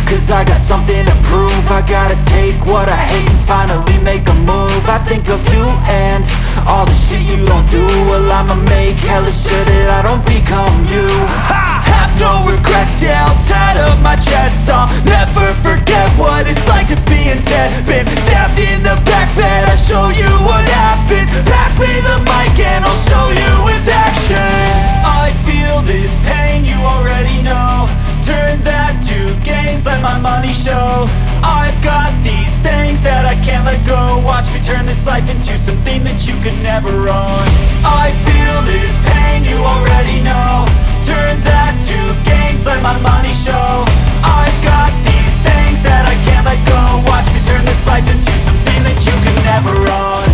cause I got something to prove. I gotta take what I hate and finally make a move. I think of you and all the shit you don't do. Well, I'ma make hella sure that I don't become you. I have no regrets, yeah, I'll tattoo my chest. I'll never forget what it's like to be in debt. Been stabbed in the back bed, I'll show you what happens. Pass me the mic and I'll show you with action. I feel this pain, you already know. Turn that to gains, let my money show. I've got these things that I can't let go. Watch me turn this life into something that you could never own. I feel this pain, you already know. Turn that to gains, let my money show. I've got these things that I can't let go. Watch me turn this life into something that you could never own.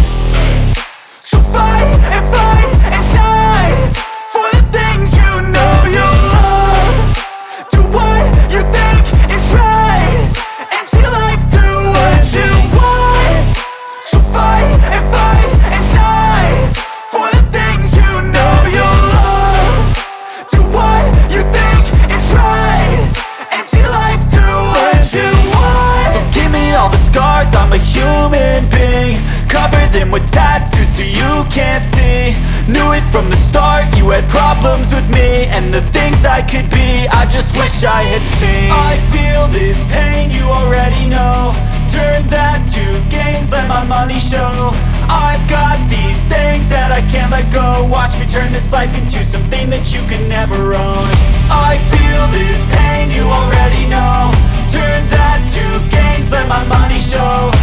So fight and die for the things you know you love. Do what you think is right and see life do what you want. So fight and die for the things you know you love. Do what you think is right and see life do what you want. So give me all the scars, I'm a human being. Cover them with tattoos so you can't see. Knew it from the start, you had problems with me and the things I could be, I just wish I had seen. I feel this pain, you already know. Turn that to gains, let my money show. I've got these things that I can't let go. Watch me turn this life into something that you can never own. I feel this pain, you already know. Turn that to gains, let my money show.